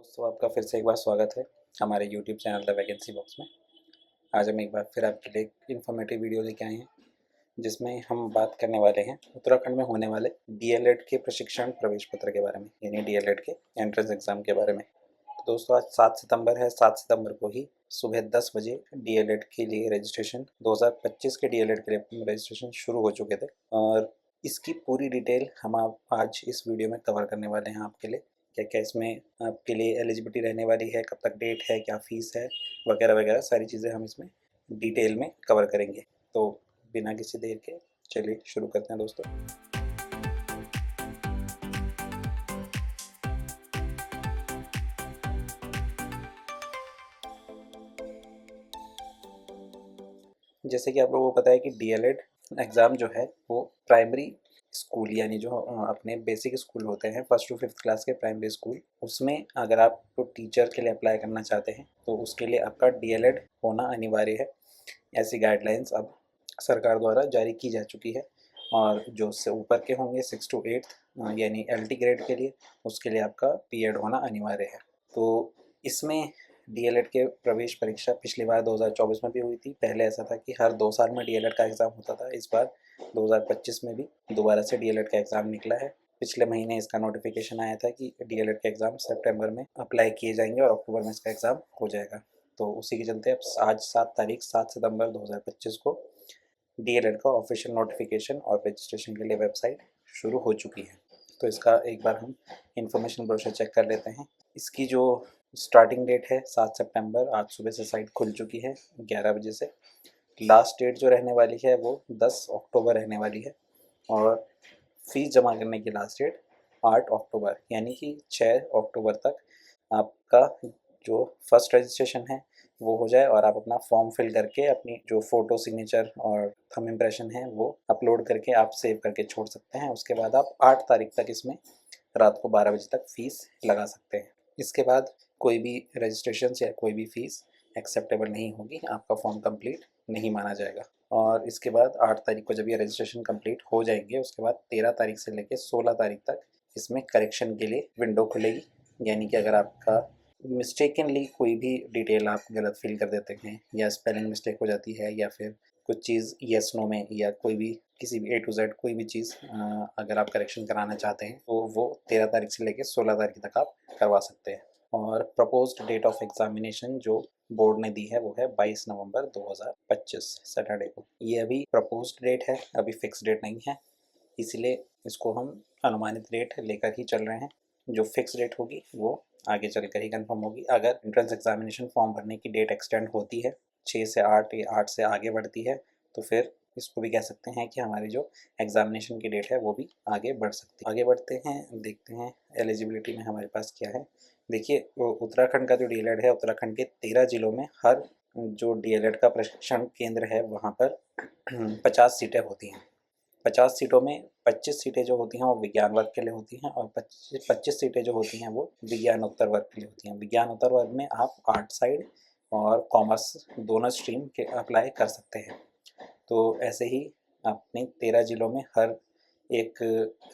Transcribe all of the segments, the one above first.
दोस्तों आपका फिर से एक बार स्वागत है हमारे YouTube channel the vacancy box में। आज हम एक बार फिर आपके लिए एक इन्फॉर्मेटिव वीडियो लेके आए हैं जिसमें हम बात करने वाले हैं उत्तराखंड में होने वाले डीएलएड के प्रशिक्षण प्रवेश पत्र के बारे में, यानी डीएलएड के एंट्रेंस एग्ज़ाम के बारे में। तो दोस्तों आज 7 सितंबर है। 7 सितंबर को ही सुबह 10 बजे डीएलएड के लिए रजिस्ट्रेशन 2025 के डीएलएड के लिए रजिस्ट्रेशन शुरू हो चुके थे और इसकी पूरी डिटेल हम आप आज इस वीडियो में कवर करने वाले हैं आपके लिए। क्या क्या इसमें आपके लिए एलिजिबिलिटी रहने वाली है, कब तक डेट है, क्या फ़ीस है, वगैरह वगैरह सारी चीज़ें हम इसमें डिटेल में कवर करेंगे। तो बिना किसी देर के चलिए शुरू करते हैं दोस्तों। जैसे कि आप लोगों को पता है कि डीएलएड एग्ज़ाम जो है वो प्राइमरी स्कूल यानी जो अपने बेसिक स्कूल होते हैं 1st to 5th क्लास के प्राइमरी स्कूल, उसमें अगर आप तो टीचर के लिए अप्लाई करना चाहते हैं तो उसके लिए आपका डीएलएड होना अनिवार्य है। ऐसी गाइडलाइंस अब सरकार द्वारा जारी की जा चुकी है और जो उससे ऊपर के होंगे 6 to 8th यानी एलटी ग्रेड के लिए, उसके लिए आपका बीएड होना अनिवार्य है। तो इसमें डीएलएड के प्रवेश परीक्षा पिछली बार 2024 में भी हुई थी। पहले ऐसा था कि हर 2 साल में डीएलएड का एग्ज़ाम होता था। इस बार 2025 में भी दोबारा से डीएलएड का एग्ज़ाम निकला है। पिछले महीने इसका नोटिफिकेशन आया था कि डीएलएड के एग्ज़ाम सितंबर में अप्लाई किए जाएंगे और अक्टूबर में इसका एग्ज़ाम हो जाएगा। तो उसी के चलते अब आज 7 सितंबर 2025 को डीएलएड का ऑफिशियल नोटिफिकेशन और रजिस्ट्रेशन के लिए वेबसाइट शुरू हो चुकी है। तो इसका एक बार हम इंफॉर्मेशन ब्रोशर चेक कर लेते हैं। इसकी जो स्टार्टिंग डेट है 7 सितंबर, आज सुबह से साइट खुल चुकी है 11 बजे से। लास्ट डेट जो रहने वाली है वो 10 अक्टूबर रहने वाली है और फीस जमा करने की लास्ट डेट 8 अक्टूबर यानी कि 6 अक्टूबर तक आपका जो फर्स्ट रजिस्ट्रेशन है वो हो जाए और आप अपना फॉर्म फिल करके अपनी जो फ़ोटो सिग्नेचर और थंब इम्प्रेशन है वो अपलोड करके आप सेव करके छोड़ सकते हैं। उसके बाद आप 8 तारीख तक इसमें रात को 12 बजे तक फ़ीस लगा सकते हैं। इसके बाद कोई भी रजिस्ट्रेशन या कोई भी फ़ीस एक्सेप्टेबल नहीं होगी, आपका फॉर्म कंप्लीट नहीं माना जाएगा। और इसके बाद 8 तारीख को जब ये रजिस्ट्रेशन कंप्लीट हो जाएंगे, उसके बाद 13 तारीख से लेकर 16 तारीख तक इसमें करेक्शन के लिए विंडो खुलेगी। यानी कि अगर आपका मिस्टेकनली कोई भी डिटेल आप गलत फिल कर देते हैं या स्पेलिंग मिस्टेक हो जाती है या फिर कुछ चीज़ येस नो में या कोई भी किसी भी A to Z कोई भी चीज़ अगर आप करेक्शन कराना चाहते हैं तो वो 13 तारीख से लेकर 16 तारीख तक आप करवा सकते हैं। और प्रपोज्ड डेट ऑफ एग्जामिनेशन जो बोर्ड ने दी है वो है 22 नवंबर 2025 सैटरडे को। ये अभी प्रपोज्ड डेट है, अभी फिक्स डेट नहीं है, इसलिए इसको हम अनुमानित डेट लेकर ही चल रहे हैं। जो फिक्स डेट होगी वो आगे चलकर ही कंफर्म होगी। अगर एंट्रेंस एग्जामिनेशन फॉर्म भरने की डेट एक्सटेंड होती है 6 से 8 या 8 से आगे बढ़ती है तो फिर इसको भी कह सकते हैं कि हमारी जो एग्जामिनेशन की डेट है वो भी आगे बढ़ सकती है। आगे बढ़ते हैं, देखते हैं एलिजिबिलिटी में हमारे पास क्या है। देखिए उत्तराखंड का जो डीएलएड है, उत्तराखंड के 13 जिलों में हर जो डीएलएड का प्रशिक्षण केंद्र है वहाँ पर 50 सीटें होती हैं। 50 सीटों में 25 सीटें जो होती हैं वो विज्ञान वर्ग के लिए होती हैं और 25 सीटें जो होती हैं वो विज्ञानोत्तर वर्ग के लिए होती हैं। विज्ञानोत्तर वर्ग में आप आर्ट साइड और कॉमर्स दोनों स्ट्रीम के अप्लाई कर सकते हैं। तो ऐसे ही अपने 13 जिलों में हर एक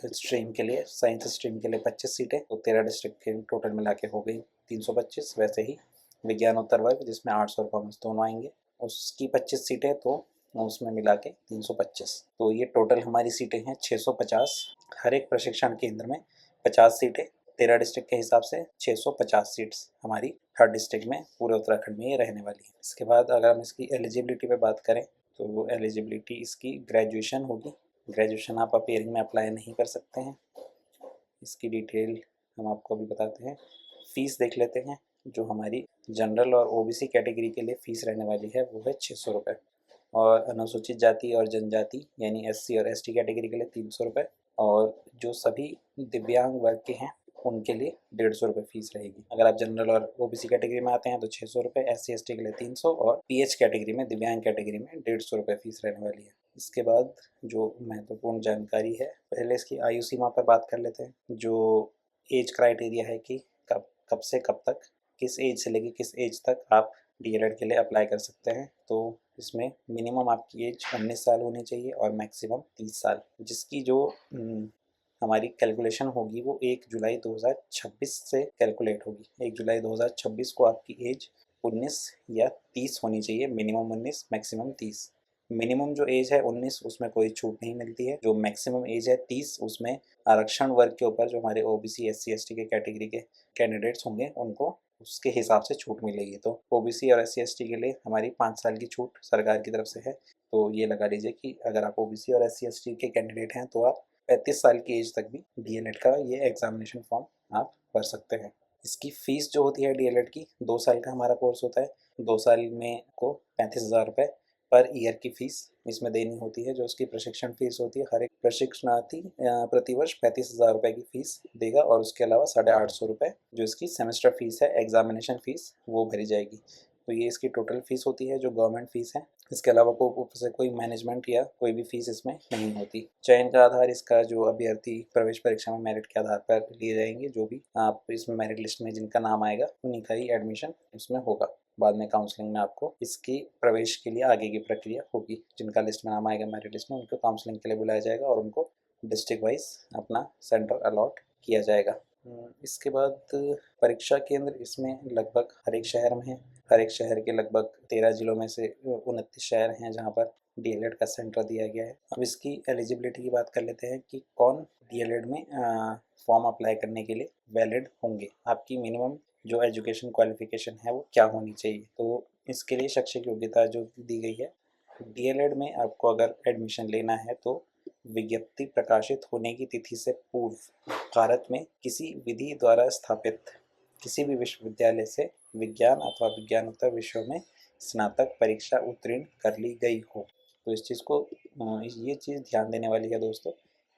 स्ट्रीम के लिए, साइंस स्ट्रीम के लिए 25 सीटें, तो 13 डिस्ट्रिक्ट के टोटल मिला के हो गई 325। वैसे ही विज्ञानोत्तर वर्ग जिसमें आर्ट्स और कॉमर्स दोनों आएंगे उसकी 25 सीटें, तो उसमें मिला के 325। तो ये टोटल हमारी सीटें हैं 650। हर एक प्रशिक्षण केंद्र में 50 सीटें, 13 डिस्ट्रिक्ट के हिसाब से 650 सीट्स हमारी हर डिस्ट्रिक्ट में पूरे उत्तराखंड में ये रहने वाली है। इसके बाद अगर हम इसकी एलिजिबिलिटी पे बात करें तो वो एलिजिबिलिटी इसकी ग्रेजुएशन होगी। ग्रेजुएशन आप अपेयरिंग में अप्लाई नहीं कर सकते हैं। इसकी डिटेल हम आपको अभी बताते हैं। फ़ीस देख लेते हैं। जो हमारी जनरल और ओबीसी कैटेगरी के लिए फ़ीस रहने वाली है वो है 600 रुपये और अनुसूचित जाति और जनजाति यानी एससी और एसटी कैटेगरी के लिए 300 रुपये और जो सभी दिव्यांग वर्ग के हैं उनके लिए 150 रुपये फ़ीस रहेगी। अगर आप जनरल और ओबीसी कैटेगरी में आते हैं तो 600 रुपये, एससी एसटी के लिए 300 और पीएच कैटेगरी में, दिव्यांग कैटेगरी में 150 रुपये फ़ीस रहने वाली है। इसके बाद जो महत्वपूर्ण जानकारी है, पहले इसकी आयु सीमा पर बात कर लेते हैं। जो एज क्राइटेरिया है कि कब कब से कब तक, किस एज से लेकर किस एज तक आप डीएलएड के लिए अप्लाई कर सकते हैं। तो इसमें मिनिमम आपकी एज 19 साल होनी चाहिए और मैक्सिमम 30 साल। जिसकी जो हमारी कैलकुलेशन होगी वो 1 जुलाई 2026 से कैलकुलेट होगी। 1 जुलाई 2026 को आपकी एज 19 या 30 होनी चाहिए, मिनिमम 19 मैक्सिमम 30। मिनिमम जो एज है 19 उसमें कोई छूट नहीं मिलती है, जो मैक्सिमम एज है 30 उसमें आरक्षण वर्ग के ऊपर जो हमारे ओबीसी एससी एसटी के कैटेगरी के कैंडिडेट्स होंगे उनको उसके हिसाब से छूट मिलेगी। तो ओबीसी और एससी एसटी के लिए हमारी 5 साल की छूट सरकार की तरफ से है। तो ये लगा लीजिए कि अगर आप ओबीसी और एससी एसटी के कैंडिडेट हैं तो आप 35 साल की एज तक भी डीएलएड का ये एग्जामिनेशन फॉर्म आप भर सकते हैं। इसकी फ़ीस जो होती है डीएलएड की 2 साल का हमारा कोर्स होता है। 2 साल में को 35,000 रुपये पर ईयर की फ़ीस इसमें देनी होती है। जो उसकी प्रशिक्षण फ़ीस होती है, हर एक प्रशिक्षणार्थी प्रतिवर्ष 35,000 रुपये की फ़ीस देगा और उसके अलावा 850 रुपये जो इसकी सेमेस्टर फ़ीस है, एग्जामिनेशन फ़ीस वो भरी जाएगी। तो ये इसकी टोटल फ़ीस होती है जो गवर्नमेंट फ़ीस है। इसके अलावा ऊपर से कोई मैनेजमेंट या कोई भी फ़ीस इसमें नहीं होती। चयन का आधार इसका जो अभ्यर्थी प्रवेश परीक्षा में मेरिट के आधार पर लिए जाएंगे, जो भी आप इसमें मेरिट लिस्ट में जिनका नाम आएगा उन्हीं का ही एडमिशन इसमें होगा। बाद में काउंसलिंग में आपको इसकी प्रवेश के लिए आगे की प्रक्रिया होगी। जिनका लिस्ट में नाम आएगा मेरिट लिस्ट में उनको काउंसलिंग के लिए बुलाया जाएगा और उनको डिस्ट्रिक्ट वाइज अपना सेंटर अलॉट किया जाएगा। इसके बाद परीक्षा केंद्र इसमें लगभग हर एक शहर में है। हर एक शहर के लगभग 13 जिलों में से 29 शहर हैं जहाँ पर डीएलएड का सेंटर दिया गया है। अब इसकी एलिजिबिलिटी की बात कर लेते हैं कि कौन डीएलएड में फॉर्म अप्लाई करने के लिए वैलिड होंगे। आपकी मिनिमम जो एजुकेशन क्वालिफिकेशन है वो क्या होनी चाहिए। तो इसके लिए शैक्षिक योग्यता जो दी गई है, डीएलएड में आपको अगर एडमिशन लेना है तो विज्ञप्ति प्रकाशित होने की तिथि से पूर्व भारत में किसी विधि द्वारा स्थापित किसी भी विश्वविद्यालय से विज्ञान अथवा विज्ञानोत्तर विषयों में स्नातक परीक्षा उत्तीर्ण कर ली गई हो। तो इस चीज़ को ये चीज़ ध्यान देने वाली है दोस्तों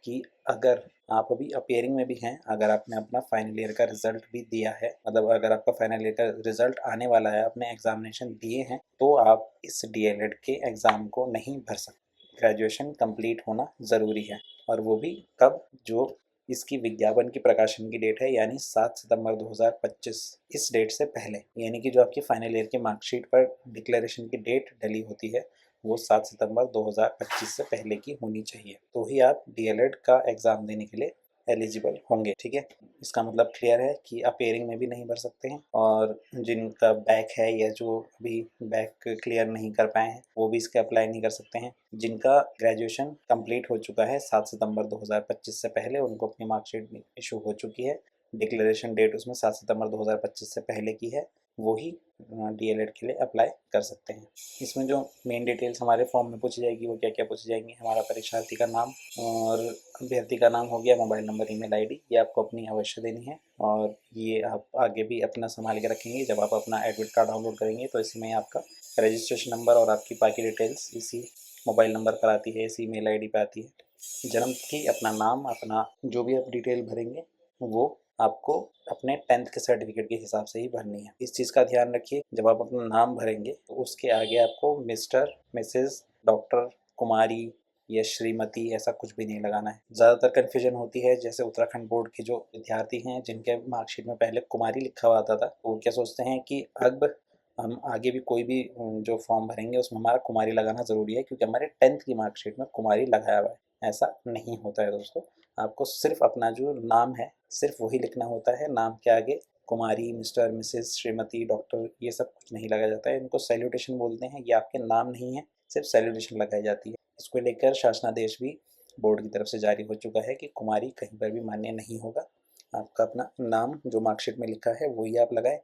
कि अगर आप अभी अपेयरिंग में भी हैं, अगर आपने अपना फाइनल ईयर का रिजल्ट भी दिया है, मतलब अगर आपका फाइनल ईयर का रिजल्ट आने वाला है, आपने एग्जामिनेशन दिए हैं, तो आप इस डीएलएड के एग्ज़ाम को नहीं भर सकते। ग्रेजुएशन कंप्लीट होना ज़रूरी है और वो भी कब, जो इसकी विज्ञापन की प्रकाशन की डेट है यानी 7 सितंबर 2025, इस डेट से पहले, यानी कि जो आपकी फाइनल ईयर की मार्कशीट पर डिक्लेरेशन की डेट डली होती है वो 7 सितंबर 2025 से पहले की होनी चाहिए, तो ही आप डीएलएड का एग्ज़ाम देने के लिए एलिजिबल होंगे। ठीक है, इसका मतलब क्लियर है कि अपेयरिंग में भी नहीं भर सकते हैं और जिनका बैक है या जो अभी बैक क्लियर नहीं कर पाए हैं वो भी इसके अप्लाई नहीं कर सकते हैं। जिनका ग्रेजुएशन कंप्लीट हो चुका है 7 सितंबर 2025 से पहले, उनको अपनी मार्कशीट इशू हो चुकी है, डिक्लेरेशन डेट उसमें 7 सितंबर 2025 से पहले की है, वो ही डीएलएड के लिए अप्लाई कर सकते हैं। इसमें जो मेन डिटेल्स हमारे फॉर्म में पूछी जाएगी वो क्या क्या पूछी जाएंगी, हमारा परीक्षार्थी का नाम और अभ्यर्थी का नाम हो गया, मोबाइल नंबर, ईमेल आईडी, ये आपको अपनी अवश्य देनी है और ये आप आगे भी अपना संभाल के रखेंगे। जब आप अपना एडमिट कार्ड डाउनलोड करेंगे तो इसमें आपका रजिस्ट्रेशन नंबर और आपकी बाकी डिटेल्स इसी मोबाइल नंबर पर आती है, इसी ईमेल आईडी पर आती है। जन्म की अपना नाम, अपना जो भी आप डिटेल भरेंगे वो आपको अपने 10th के सर्टिफिकेट के हिसाब से ही भरनी है। इस चीज़ का ध्यान रखिए, जब आप अपना नाम भरेंगे तो उसके आगे आपको मिस्टर, मिसेस, डॉक्टर, कुमारी या श्रीमती ऐसा कुछ भी नहीं लगाना है। ज़्यादातर कन्फ्यूजन होती है, जैसे उत्तराखंड बोर्ड के जो विद्यार्थी हैं जिनके मार्कशीट में पहले कुमारी लिखा हुआ आता था, वो क्या सोचते हैं कि अब हम आगे भी कोई भी जो फॉर्म भरेंगे उसमें हमारा कुमारी लगाना ज़रूरी है क्योंकि हमारे 10th की मार्कशीट में कुमारी लगाया हुआ है। ऐसा नहीं होता है दोस्तों, आपको सिर्फ अपना जो नाम है सिर्फ वही लिखना होता है। नाम के आगे कुमारी, मिस्टर, मिसेस, श्रीमती, डॉक्टर ये सब कुछ नहीं लगाया जाता है। इनको सैल्यूटेशन बोलते हैं, ये आपके नाम नहीं है, सिर्फ सैल्यूटेशन लगाई जाती है। इसको लेकर शासनादेश भी बोर्ड की तरफ से जारी हो चुका है कि कुमारी कहीं पर भी मान्य नहीं होगा। आपका अपना नाम जो मार्कशीट में लिखा है वही आप लगाएं।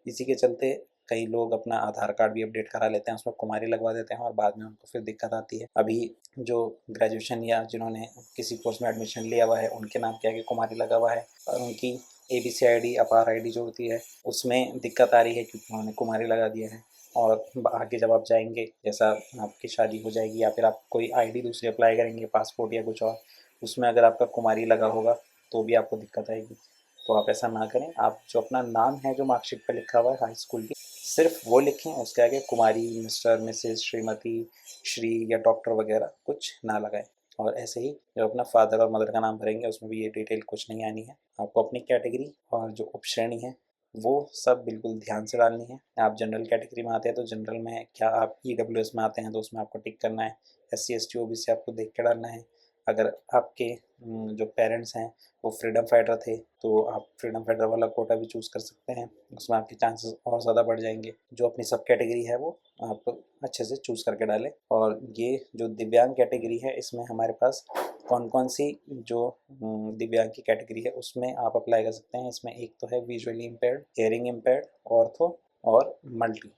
इसी के चलते कई लोग अपना आधार कार्ड भी अपडेट करा लेते हैं, उसमें कुमारी लगवा देते हैं और बाद में उनको फिर दिक्कत आती है। अभी जो ग्रेजुएशन या जिन्होंने किसी कोर्स में एडमिशन लिया हुआ है उनके नाम के आगे कुमारी लगा हुआ है और उनकी ABC ID, अपार ID जो होती है उसमें दिक्कत आ रही है क्योंकि उन्होंने कुमारी लगा दिया है। और आगे जब आप जाएंगे, जैसा आपकी शादी हो जाएगी या फिर आप कोई ID दूसरी अप्लाई करेंगे, पासपोर्ट या कुछ और, उसमें अगर आपका कुमारी लगा होगा तो भी आपको दिक्कत आएगी। तो आप ऐसा ना करें, आप जो अपना नाम है जो मार्कशीट पर लिखा हुआ है हाई स्कूल की, सिर्फ वो लिखें, उसके आगे कुमारी, मिस्टर, मिसेस, श्रीमती, श्री या डॉक्टर वगैरह कुछ ना लगाएं। और ऐसे ही जब अपना फादर और मदर का नाम भरेंगे उसमें भी ये डिटेल कुछ नहीं आनी है। आपको अपनी कैटेगरी और जो उपश्रेणी है वो सब बिल्कुल ध्यान से डालनी है। आप जनरल कैटेगरी में आते हैं तो जनरल में क्या, आप EWS में आते हैं तो उसमें आपको टिक करना है। SC ST OBC आपको देख के डालना है। अगर आपके जो पेरेंट्स हैं वो फ्रीडम फाइटर थे, तो आप फ्रीडम फाइटर वाला कोटा भी चूज़ कर सकते हैं, उसमें आपके चांसेस और ज़्यादा बढ़ जाएंगे। जो अपनी सब कैटेगरी है वो आप अच्छे से चूज़ करके डालें। और ये जो दिव्यांग कैटेगरी है, इसमें हमारे पास कौन कौन सी जो दिव्यांग की कैटेगरी है उसमें आप अप्लाई कर सकते हैं। इसमें एक तो है visually impaired, hearing impaired, ortho और मल्टी।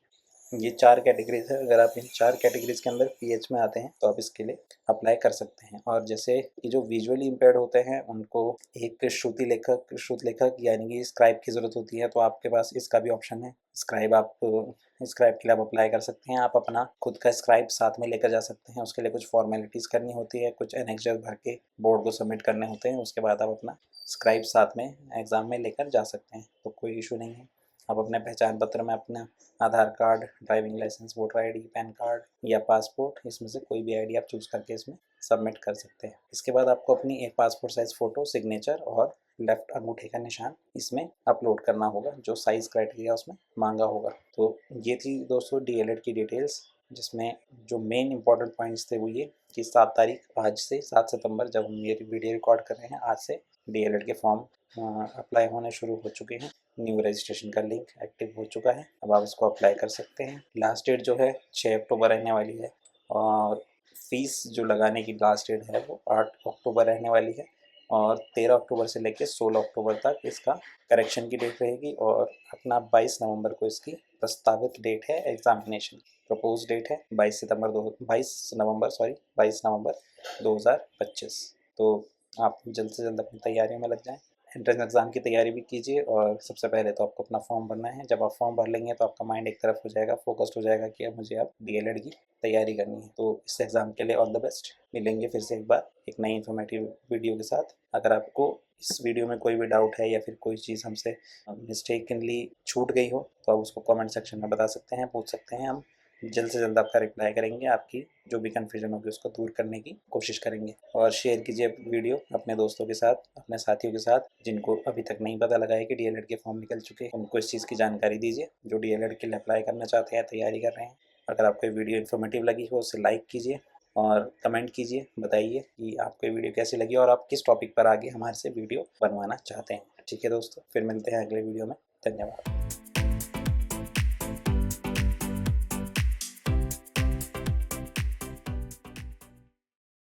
ये 4 कैटेगरीज है। अगर आप इन 4 कैटेगरीज के अंदर पीएच में आते हैं तो आप इसके लिए अप्लाई कर सकते हैं। और जैसे कि जो विजुअली इम्पेयर्ड होते हैं उनको एक श्रुति लेखक यानी कि स्क्राइब की ज़रूरत होती है, तो आपके पास इसका भी ऑप्शन है। स्क्राइब के लिए आप अप्लाई कर सकते हैं। आप अपना खुद का स्क्राइब साथ में लेकर जा सकते हैं। उसके लिए कुछ फॉर्मेलिटीज़ करनी होती है, कुछ एनेक्सेस भर के बोर्ड को सबमिट करने होते हैं। उसके बाद आप अपना स्क्राइब साथ में एग्ज़ाम में लेकर जा सकते हैं, तो कोई इशू नहीं है। आप अपने पहचान पत्र में अपना Aadhaar card, driving licence, voter ID, PAN card या पासपोर्ट, इसमें से कोई भी आईडी आप चूज़ करके इसमें सबमिट कर सकते हैं। इसके बाद आपको अपनी एक पासपोर्ट साइज़ फ़ोटो, सिग्नेचर और लेफ्ट अंगूठे का निशान इसमें अपलोड करना होगा, जो साइज़ क्राइटेरिया उसमें मांगा होगा। तो ये थी दोस्तों डीएलएड की डिटेल्स, जिसमें जो मेन इंपॉर्टेंट पॉइंट्स थे वो ये कि 7 तारीख, आज से 7 सितंबर जब हम ये वीडियो रिकॉर्ड कर रहे हैं, आज से डीएलएड के फॉर्म अप्लाई होने शुरू हो चुके हैं। न्यू रजिस्ट्रेशन का लिंक एक्टिव हो चुका है, अब आप इसको अप्लाई कर सकते हैं। लास्ट डेट जो है 6 अक्टूबर रहने वाली है और फीस जो लगाने की लास्ट डेट है वो 8 अक्टूबर रहने वाली है। और 13 अक्टूबर से लेकर 16 अक्टूबर तक इसका करेक्शन की डेट रहेगी। और अपना 22 नवंबर को इसकी प्रस्तावित डेट है एग्जामिनेशन। प्रपोज डेट है 22 नवंबर 2025। तो आप जल्द से जल्द अपनी तैयारियों में लग जाएं। एंट्रेंस एग्ज़ाम की तैयारी भी कीजिए। और सबसे पहले तो आपको अपना फॉर्म भरना है। जब आप फॉर्म भर लेंगे तो आपका माइंड एक तरफ हो जाएगा, फोकस्ड हो जाएगा कि अब मुझे अब डीएलएड की तैयारी करनी है। तो इस एग्ज़ाम के लिए ऑल द बेस्ट। मिलेंगे फिर से एक बार एक नई इन्फॉर्मेटिव वीडियो के साथ। अगर आपको इस वीडियो में कोई भी डाउट है या फिर कोई चीज़ हमसे मिस्टेकनली छूट गई हो तो आप उसको कमेंट सेक्शन में बता सकते हैं, पूछ सकते हैं। हम जल्द से जल्द आपका रिप्लाई करेंगे, आपकी जो भी कन्फ्यूजन होगी उसको दूर करने की कोशिश करेंगे। और शेयर कीजिए वीडियो अपने दोस्तों के साथ, अपने साथियों के साथ, जिनको अभी तक नहीं पता लगा है कि डीएलएड के फॉर्म निकल चुके हैं। उनको इस चीज़ की जानकारी दीजिए, जो डीएलएड के लिए अप्लाई करना चाहते हैं, तैयारी कर रहे हैं। अगर आपको ये वीडियो इन्फॉर्मेटिव लगी हो उसे लाइक कीजिए और कमेंट कीजिए, बताइए कि आपको ये वीडियो कैसी लगी और आप किस टॉपिक पर आगे हमारे से वीडियो बनवाना चाहते हैं। ठीक है दोस्तों, फिर मिलते हैं अगले वीडियो में। धन्यवाद।